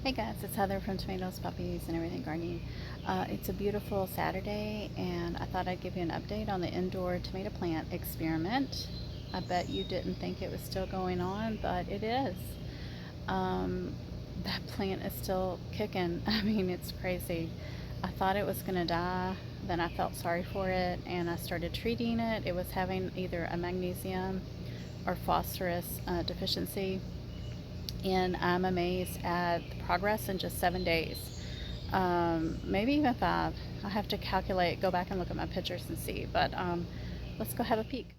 Hey guys, it's Heather from Tomatoes, Puppies, and Everything Gardening. It's a beautiful Saturday, and I thought I'd give you an update on the indoor tomato plant experiment. I bet you didn't think it was still going on, but it is. Um, that plant is still kicking. I mean, it's crazy. I thought it was going to die, then I felt sorry for it, and I started treating it. It was having either a magnesium or phosphorus deficiency, and I'm amazed at the progress in just 7 days. Maybe even 5. I have to calculate, go back and look at my pictures and see, but let's go have a peek.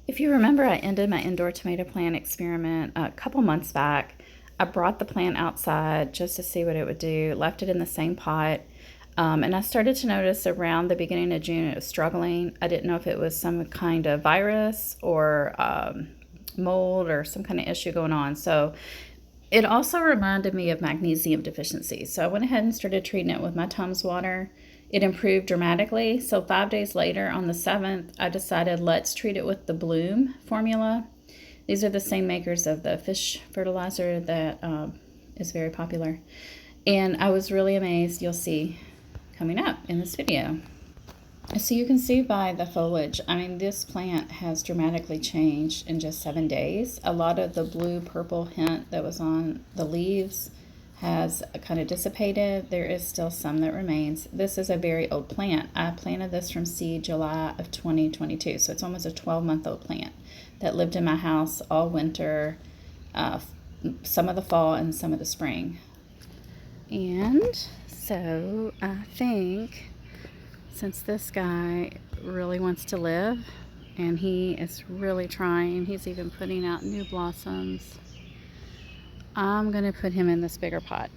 If you remember, I ended my indoor tomato plant experiment a couple months back. I brought the plant outside just to see what it would do, left it in the same pot, and I started to notice around the beginning of June it was struggling. I didn't know if it was some kind of virus or mold or some kind of issue going on. So it also reminded me of magnesium deficiency. So I went ahead and started treating it with my Tums water. It improved dramatically. So 5 days later, on the 7th, I decided let's treat it with the Bloom formula. These are the same makers of the fish fertilizer that is very popular. And I was really amazed. You'll see coming up in this video. So you can see by the foliage, I mean, this plant has dramatically changed in just 7 days. A lot of the blue-purple hint that was on the leaves has kind of dissipated. There is still some that remains. This is a very old plant. I planted this from seed July of 2022, so it's almost a 12-month-old plant that lived in my house all winter, some of the fall and some of the spring. And so I think, since this guy really wants to live and he is really trying, he's even putting out new blossoms, I'm going to put him in this bigger pot.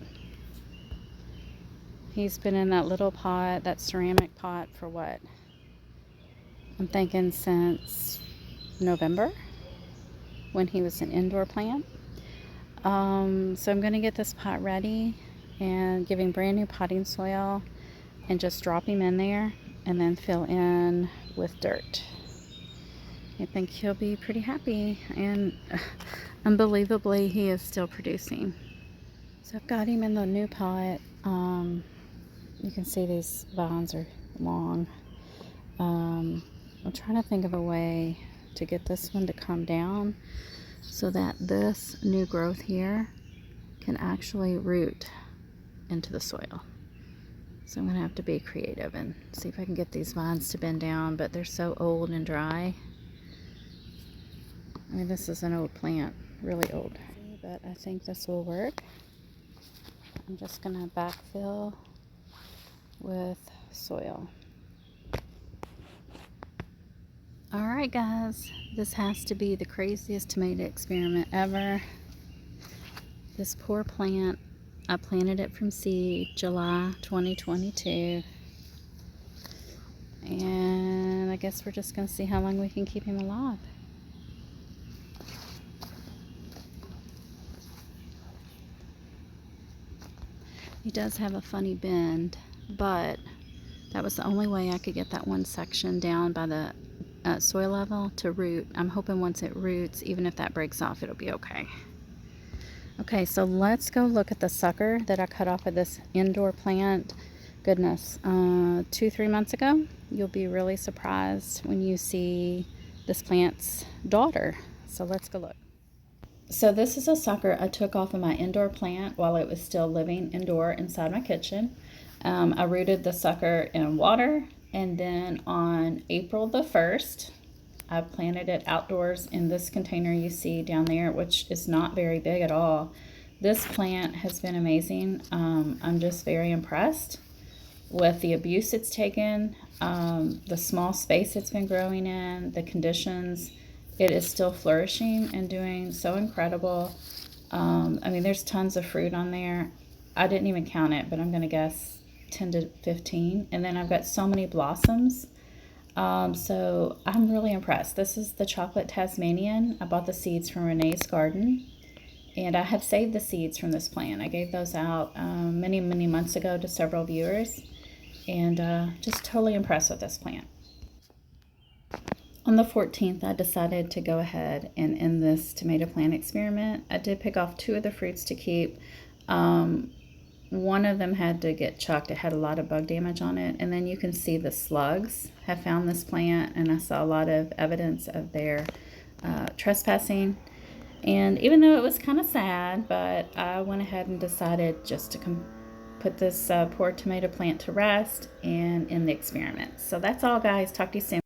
He's been in that little pot, that ceramic pot, for what? I'm thinking since November, when he was an indoor plant. So I'm going to get this pot ready and give him brand new potting soil and just drop him in there and then fill in with dirt. I think he'll be pretty happy, and unbelievably he is still producing. So I've got him in the new pot. You can see these vines are long. I'm trying to think of a way to get this one to come down so that this new growth here can actually root into the soil. So I'm going to have to be creative and see if I can get these vines to bend down, but they're so old and dry. I mean, this is an old plant, really old. But I think this will work. I'm just going to backfill with soil. Alright guys, this has to be the craziest tomato experiment ever. This poor plant, I planted it from seed July 2022, and I guess we're just going to see how long we can keep him alive. He does have a funny bend, but that was the only way I could get that one section down by the soil level to root. I'm hoping once it roots, even if that breaks off, it'll be okay. Okay, so let's go look at the sucker that I cut off of this indoor plant. Goodness, 2-3 months ago. You'll be really surprised when you see this plant's daughter. So let's go look. So this is a sucker I took off of my indoor plant while it was still living indoor inside my kitchen. I rooted the sucker in water, and then on April the 1st, I planted it outdoors in this container you see down there, which is not very big at all. This plant has been amazing. I'm just very impressed with the abuse it's taken, the small space it's been growing in, the conditions. It is still flourishing and doing so incredible. I mean, there's tons of fruit on there. I didn't even count it, but I'm going to guess 10 to 15. And then I've got so many blossoms. So I'm really impressed. This is the chocolate Tasmanian. I bought the seeds from Renee's garden, and I have saved the seeds from this plant. I gave those out many months ago to several viewers, and just totally impressed with this plant. On the 14th, I decided to go ahead and end this tomato plant experiment. I did pick off 2 of the fruits to keep. One of them had to get chucked. It had a lot of bug damage on it. And then you can see the slugs have found this plant, and I saw a lot of evidence of their trespassing. And even though it was kind of sad, but I went ahead and decided just to put this poor tomato plant to rest and end the experiment. So that's all, guys. Talk to you soon.